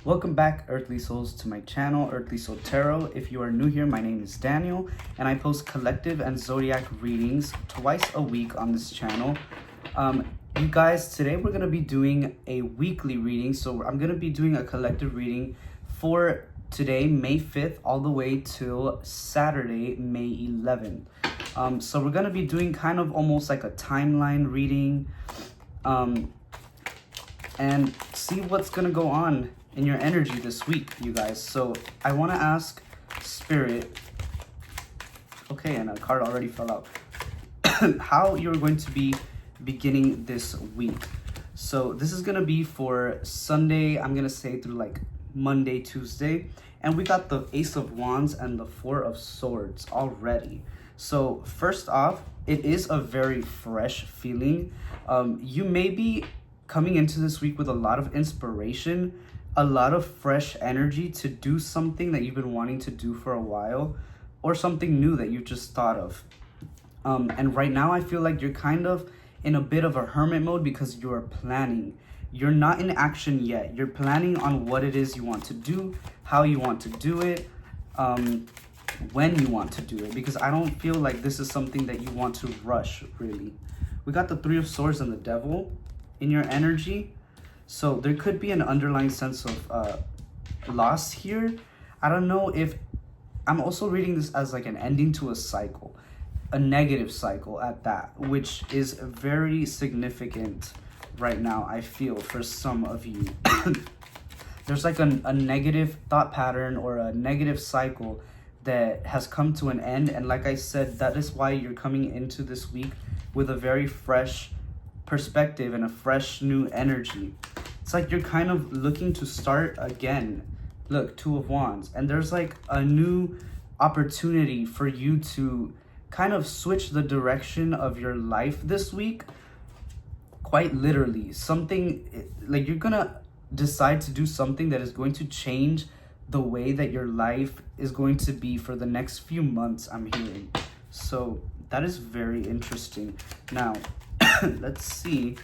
Welcome back, Earthly Souls, to my channel, Earthly Soul Tarot. If you are new here, my name is Daniel, and I post collective and zodiac readings twice a week on this channel. You guys, today we're going to be doing a weekly reading, so I'm going to be doing a collective reading for today, May 5th, all the way till Saturday, May 11th. So we're going to be doing kind of almost like a timeline reading, and see what's going to go on in your energy this week, you guys. So I want to ask Spirit, okay, and a card already fell out, how you're going to be beginning this week. So this is going to be for Sunday, I'm going to say through like Monday, Tuesday, and we got the Ace of Wands and the Four of Swords already. So first off, it is a very fresh feeling. You may be coming into this week with a lot of inspiration, a lot of fresh energy to do something that you've been wanting to do for a while, or something new that you just thought of. And right now I feel like you're kind of in a bit of a hermit mode because you're planning. You're not in action yet. You're planning on what it is you want to do, how you want to do it, when you want to do it, because I don't feel like this is something that you want to rush, really. We got the Three of Swords and the Devil in your energy. So there could be an underlying sense of loss here. I don't know if... I'm also reading this as like an ending to a cycle. A negative cycle at that, which is very significant right now, I feel, for some of you. There's like a negative thought pattern or a negative cycle that has come to an end. And like I said, that is why you're coming into this week with a very fresh perspective and a fresh new energy. It's like you're kind of looking to start again. Look, Two of Wands, and there's like a new opportunity for you to kind of switch the direction of your life this week. Quite literally, something like you're gonna decide to do something that is going to change the way that your life is going to be for the next few months, I'm hearing. So that is very interesting. Now let's see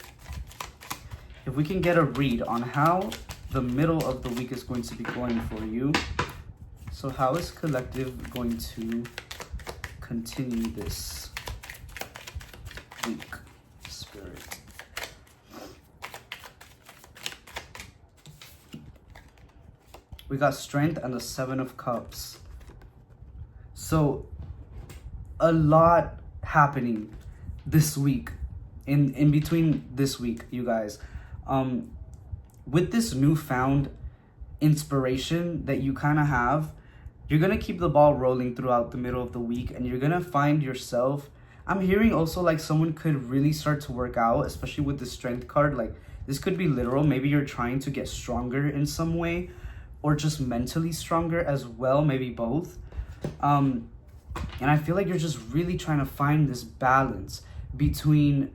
if we can get a read on how the middle of the week is going to be going for you. So how is collective going to continue this week, Spirit? We got Strength and the Seven of Cups. So a lot happening this week, in between this week, you guys. With this newfound inspiration that you kind of have, you're going to keep the ball rolling throughout the middle of the week, and you're going to find yourself... I'm hearing also like someone could really start to work out, especially with the Strength card. Like this could be literal. Maybe you're trying to get stronger in some way, or just mentally stronger as well, maybe both. And I feel like you're just really trying to find this balance between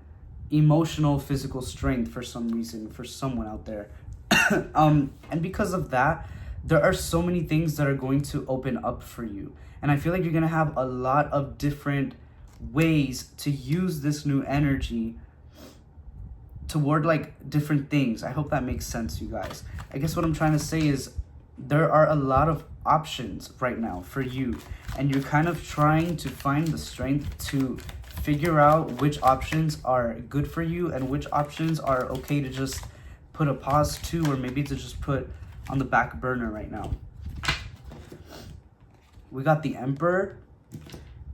emotional, physical strength for some reason, for someone out there. And because of that, there are so many things that are going to open up for you. And I feel like you're going to have a lot of different ways to use this new energy toward like different things. I hope that makes sense, you guys. I guess what I'm trying to say is there are a lot of options right now for you, and you're kind of trying to find the strength to figure out which options are good for you and which options are okay to just put a pause to, or maybe to just put on the back burner right now. We got the Emperor,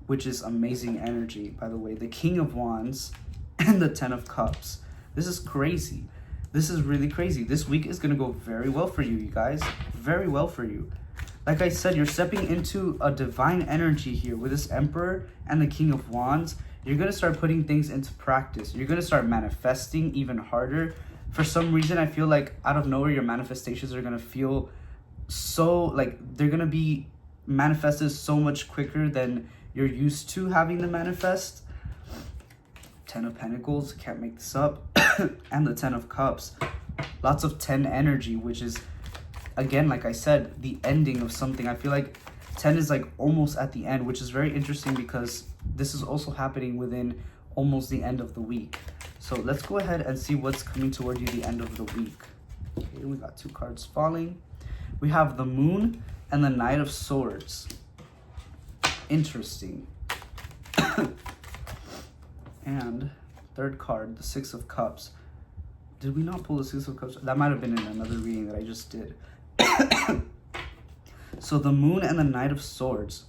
which is amazing energy, by the way, the King of Wands, and the Ten of Cups. This is crazy. This is really crazy. This week is going to go very well for you, you guys. Very well for you. Like I said, you're stepping into a divine energy here with this Emperor and the King of Wands. You're going to start putting things into practice. You're going to start manifesting even harder. For some reason, I feel like out of nowhere, your manifestations are going to feel so like they're going to be manifested so much quicker than you're used to having them manifest. Ten of Pentacles, can't make this up. And the Ten of Cups. Lots of 10 energy, which is, again, like I said, the ending of something. I feel like 10 is like almost at the end, which is very interesting because this is also happening within almost the end of the week. So let's go ahead and see what's coming toward you the end of the week. Okay, we got two cards falling. We have the Moon and the Knight of Swords. Interesting. And third card, the Six of Cups. Did we not pull the Six of Cups? That might have been in another reading that I just did. So the Moon and the Knight of Swords.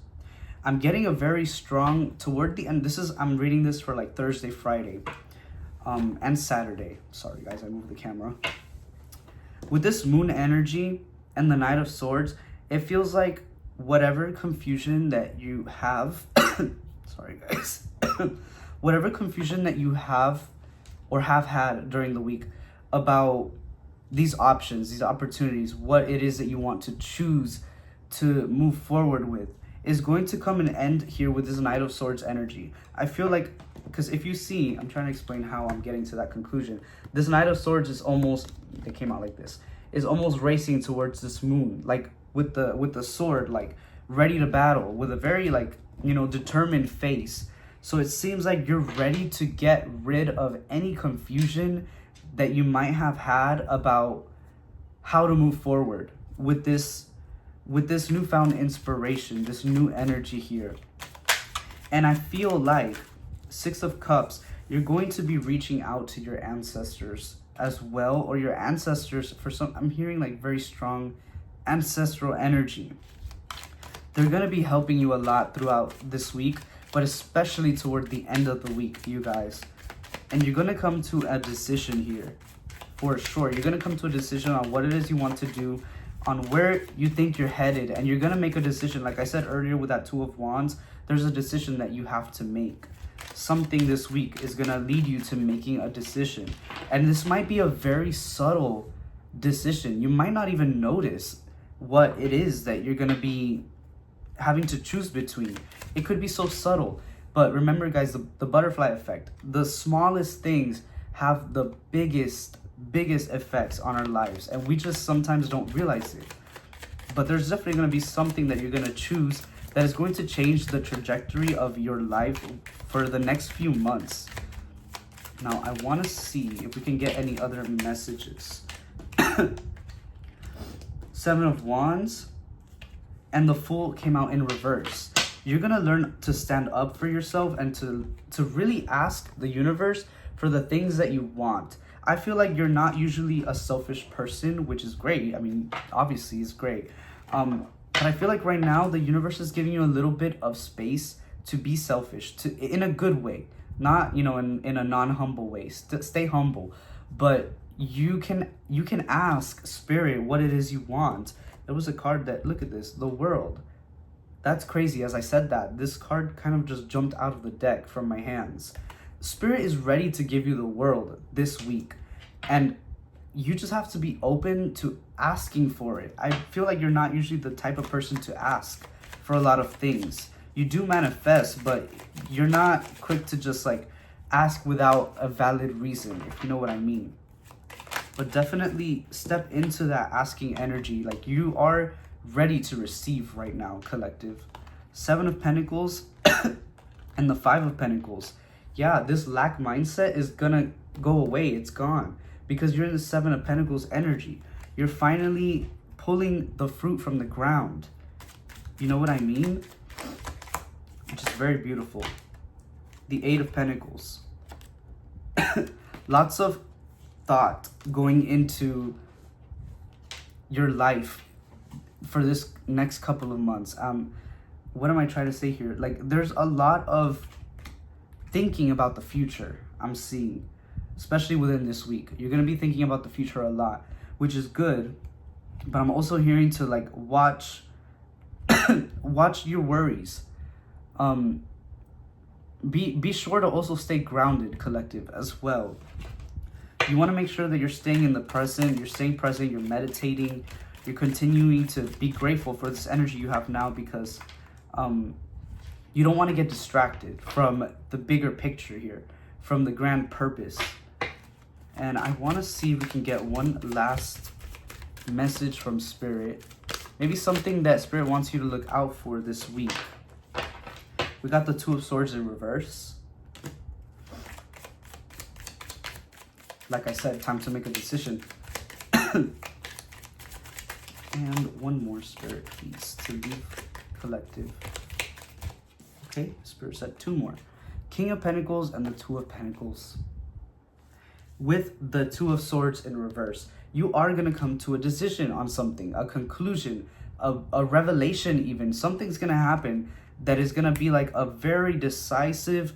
I'm getting a very strong, toward the end, I'm reading this for like Thursday, Friday, and Saturday. Sorry guys, I moved the camera. With this Moon energy and the Knight of Swords, it feels like whatever confusion that you have, sorry guys, whatever confusion that you have or have had during the week about these options, these opportunities, what it is that you want to choose to move forward with, is going to come and end here with this Knight of Swords energy. I feel like, because if you see, I'm trying to explain how I'm getting to that conclusion. This Knight of Swords is almost, it came out like this, is almost racing towards this Moon, like with the sword, like ready to battle, with a very like, you know, determined face. So it seems like you're ready to get rid of any confusion that you might have had about how to move forward with this newfound inspiration, this new energy here. And I feel like Six of Cups, you're going to be reaching out to your ancestors as well, or your ancestors for some, I'm hearing like very strong ancestral energy. They're going to be helping you a lot throughout this week, but especially toward the end of the week, you guys. And you're going to come to a decision here, for sure. You're going to come to a decision on what it is you want to do, on where you think you're headed, and you're going to make a decision. Like I said earlier with that Two of Wands, there's a decision that you have to make. Something this week is going to lead you to making a decision. And this might be a very subtle decision. You might not even notice what it is that you're going to be having to choose between. It could be so subtle. But remember, guys, the butterfly effect. The smallest things have the biggest effects on our lives, and we just sometimes don't realize it. But there's definitely going to be something that you're going to choose that is going to change the trajectory of your life for the next few months. Now, I want to see if we can get any other messages. Seven of Wands and the Fool came out in reverse. You're going to learn to stand up for yourself and to really ask the universe for the things that you want. I feel like you're not usually a selfish person, which is great. I mean, obviously it's great. But I feel like right now the universe is giving you a little bit of space to be selfish, in a good way, not, you know, in a non-humble way. Stay humble, but you can ask Spirit what it is you want. There was a card that, look at this, the World. That's crazy. As I said that, this card kind of just jumped out of the deck from my hands. Spirit is ready to give you the world this week, and you just have to be open to asking for it. I feel like you're not usually the type of person to ask for a lot of things. You do manifest, but you're not quick to just like ask without a valid reason, if you know what I mean. But definitely step into that asking energy. Like, you are ready to receive right now, collective. Seven of Pentacles and the Five of Pentacles. Yeah, this lack mindset is gonna go away. It's gone because you're in the Seven of Pentacles energy. You're finally pulling the fruit from the ground. You know what I mean? Which is very beautiful. The Eight of Pentacles. Lots of thought going into your life for this next couple of months. What am I trying to say here? Like, there's a lot of thinking about the future I'm seeing, especially within this week. You're going to be thinking about the future a lot, which is good, but I'm also hearing to like watch your worries. Be sure to also stay grounded, collective, as well. You want to make sure that you're staying in the present, you're meditating, you're continuing to be grateful for this energy you have now, because you don't want to get distracted from the bigger picture here, from the grand purpose. And I want to see if we can get one last message from Spirit. Maybe something that Spirit wants you to look out for this week. We got the Two of Swords in reverse. Like I said, time to make a decision. And one more, Spirit, please, to leave collective. Okay, Spirit said 2 more. King of Pentacles and the 2 of Pentacles. With the 2 of Swords in reverse, you are going to come to a decision on something, a conclusion, a revelation even. Something's going to happen that is going to be like a very decisive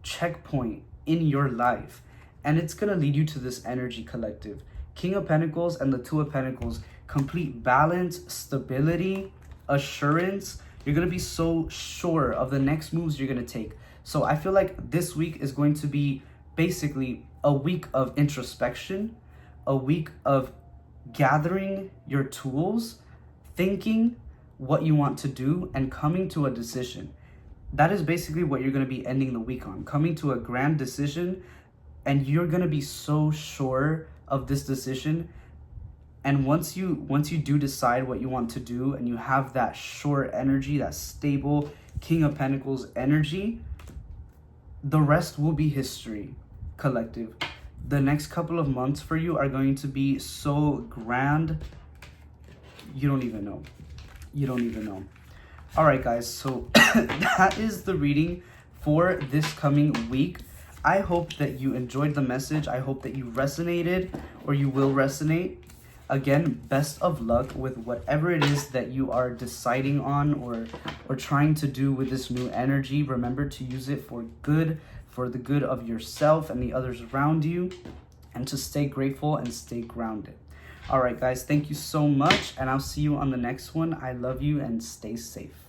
checkpoint in your life. And it's going to lead you to this energy, collective. King of Pentacles and the 2 of Pentacles, complete balance, stability, assurance. You're going to be so sure of the next moves you're going to take. So I feel like this week is going to be basically a week of introspection, a week of gathering your tools, thinking what you want to do, and coming to a decision. That is basically what you're going to be ending the week on, coming to a grand decision, and you're going to be so sure of this decision. And once you do decide what you want to do, and you have that sure energy, that stable King of Pentacles energy, the rest will be history, collective. The next couple of months for you are going to be so grand, you don't even know. You don't even know. All right, guys, so that is the reading for this coming week. I hope that you enjoyed the message. I hope that you resonated, or you will resonate. Again, best of luck with whatever it is that you are deciding on or trying to do with this new energy. Remember to use it for good, for the good of yourself and the others around you, and to stay grateful and stay grounded. All right, guys, thank you so much, and I'll see you on the next one. I love you, and stay safe.